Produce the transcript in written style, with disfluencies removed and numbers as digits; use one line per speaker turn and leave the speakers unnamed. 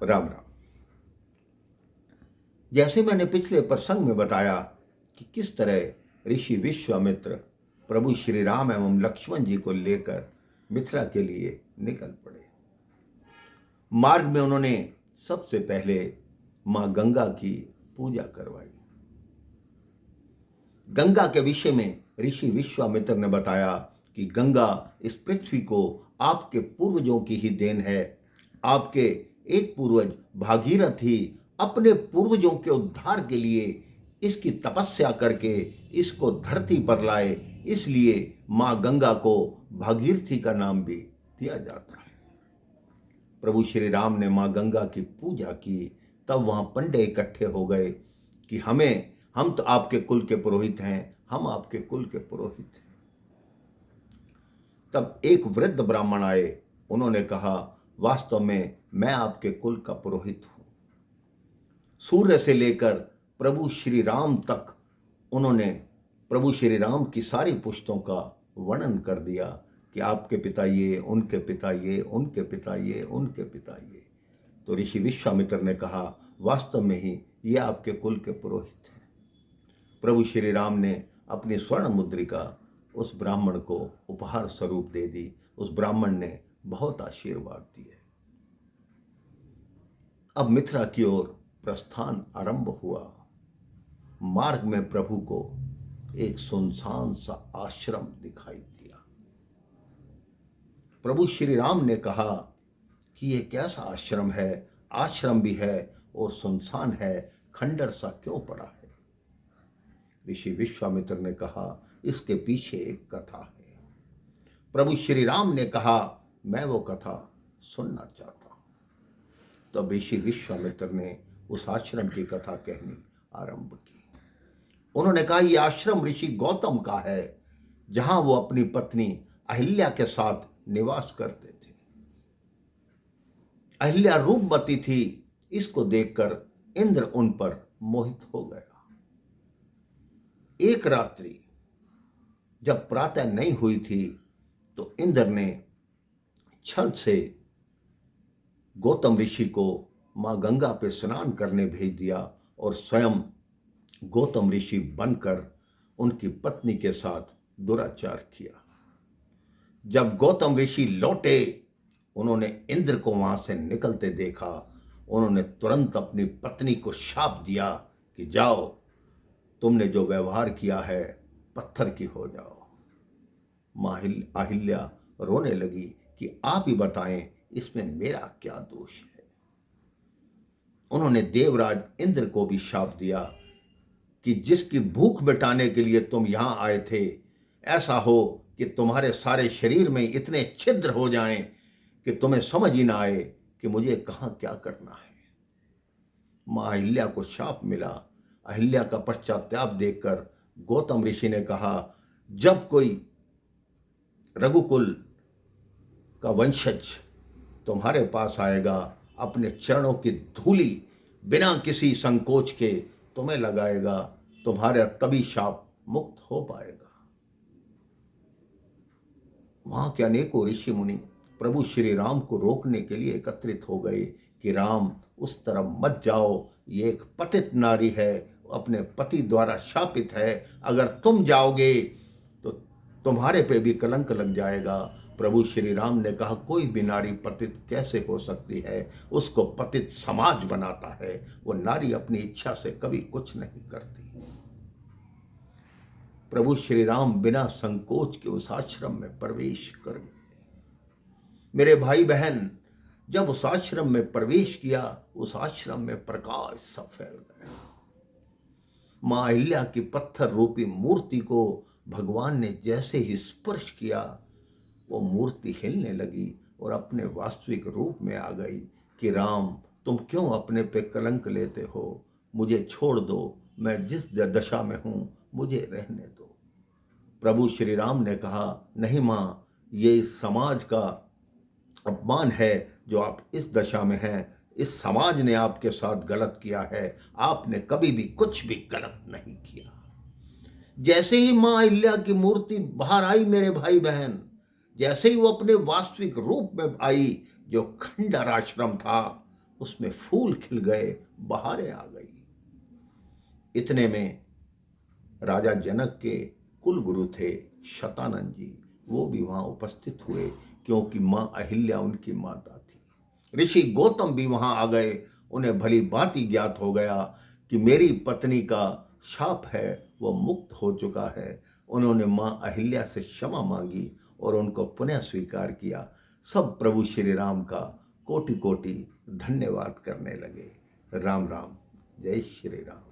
राम राम। जैसे मैंने पिछले प्रसंग में बताया कि किस तरह ऋषि विश्वामित्र प्रभु श्री राम एवं लक्ष्मण जी को लेकर मिथिला के लिए निकल पड़े। मार्ग में उन्होंने सबसे पहले मां गंगा की पूजा करवाई। गंगा के विषय में ऋषि विश्वामित्र ने बताया कि गंगा इस पृथ्वी को आपके पूर्वजों की ही देन है। आपके एक पूर्वज भागीरथ ही अपने पूर्वजों के उद्धार के लिए इसकी तपस्या करके इसको धरती पर लाए, इसलिए मां गंगा को भागीरथी का नाम भी दिया जाता है। प्रभु श्री राम ने मां गंगा की पूजा की, तब वहां पंडे इकट्ठे हो गए कि हम तो आपके कुल के पुरोहित हैं, हम आपके कुल के पुरोहित हैं। तब एक वृद्ध ब्राह्मण आए, उन्होंने कहा, वास्तव में मैं आपके कुल का पुरोहित हूं। सूर्य से लेकर प्रभु श्री राम तक उन्होंने प्रभु श्री राम की सारी पुश्तों का वर्णन कर दिया कि आपके पिता ये, उनके पिता ये, उनके पिता ये, उनके पिता ये। तो ऋषि विश्वामित्र ने कहा, वास्तव में ही ये आपके कुल के पुरोहित हैं। प्रभु श्री राम ने अपनी स्वर्ण मुद्रिका उस ब्राह्मण को उपहार स्वरूप दे दी। उस ब्राह्मण ने बहुत आशीर्वाद दिए। अब मिथिला की ओर प्रस्थान आरंभ हुआ। मार्ग में प्रभु को एक सुनसान सा आश्रम दिखाई दिया। प्रभु श्री राम ने कहा कि यह कैसा आश्रम है, आश्रम भी है और सुनसान है, खंडर सा क्यों पड़ा है। ऋषि विश्वामित्र ने कहा, इसके पीछे एक कथा है। प्रभु श्री राम ने कहा, मैं वो कथा सुनना चाहता हूं। तब ऋषि विश्वामित्र ने उस आश्रम की कथा कहनी आरंभ की। उन्होंने कहा, यह आश्रम ऋषि गौतम का है, जहां वो अपनी पत्नी अहिल्या के साथ निवास करते थे। अहिल्या रूपवती थी, इसको देखकर इंद्र उन पर मोहित हो गया। एक रात्रि जब प्रातः नहीं हुई थी, तो इंद्र ने छल से गौतम ऋषि को मां गंगा पे स्नान करने भेज दिया और स्वयं गौतम ऋषि बनकर उनकी पत्नी के साथ दुराचार किया। जब गौतम ऋषि लौटे, उन्होंने इंद्र को वहां से निकलते देखा। उन्होंने तुरंत अपनी पत्नी को शाप दिया कि जाओ, तुमने जो व्यवहार किया है पत्थर की हो जाओ। मां अहिल्या रोने लगी कि आप ही बताएं, इसमें मेरा क्या दोष है। उन्होंने देवराज इंद्र को भी शाप दिया कि जिसकी भूख मिटाने के लिए तुम यहां आए थे, ऐसा हो कि तुम्हारे सारे शरीर में इतने छिद्र हो जाएं कि तुम्हें समझ ही ना आए कि मुझे कहां क्या करना है। मां अहिल्या को शाप मिला। अहिल्या का पश्चाताप देखकर गौतम ऋषि ने कहा, जब कोई रघुकुल का वंशज तुम्हारे पास आएगा, अपने चरणों की धूलि बिना किसी संकोच के तुम्हें लगाएगा, तुम्हारा तभी शाप मुक्त हो पाएगा। वहां के अनेकों ऋषि मुनि प्रभु श्री राम को रोकने के लिए एकत्रित हो गए कि राम, उस तरफ मत जाओ, ये एक पतित नारी है, अपने पति द्वारा शापित है, अगर तुम जाओगे तो तुम्हारे पे भी कलंक लग जाएगा। प्रभु श्री राम ने कहा, कोई भी नारी पतित कैसे हो सकती है, उसको पतित समाज बनाता है, वो नारी अपनी इच्छा से कभी कुछ नहीं करती। प्रभु श्री राम बिना संकोच के उस आश्रम में प्रवेश कर गए। मेरे भाई बहन, जब उस आश्रम में प्रवेश किया, उस आश्रम में प्रकाश सा फैल गया। मां अहिल्या की पत्थर रूपी मूर्ति को भगवान ने जैसे ही स्पर्श किया, वो मूर्ति हिलने लगी और अपने वास्तविक रूप में आ गई कि राम, तुम क्यों अपने पे कलंक लेते हो, मुझे छोड़ दो, मैं जिस दशा में हूं मुझे रहने दो। प्रभु श्री राम ने कहा, नहीं मां, ये इस समाज का अपमान है जो आप इस दशा में हैं। इस समाज ने आपके साथ गलत किया है, आपने कभी भी कुछ भी गलत नहीं किया। जैसे ही मां अहिल्या की मूर्ति बाहर आई, मेरे भाई बहन, जैसे ही वो अपने वास्तविक रूप में आई, जो खंडर आश्रम था उसमें फूल खिल गए, बहारें आ गई। इतने में राजा जनक के कुल गुरु थे शतानंद जी, वो भी वहां उपस्थित हुए, क्योंकि मां अहिल्या उनकी माता थी। ऋषि गौतम भी वहां आ गए। उन्हें भली भांति ज्ञात हो गया कि मेरी पत्नी का शाप है वो मुक्त हो चुका है। उन्होंने मां अहिल्या से क्षमा मांगी और उनको पुनः स्वीकार किया। सब प्रभु श्री राम का कोटि कोटि धन्यवाद करने लगे। राम राम, जय श्री राम।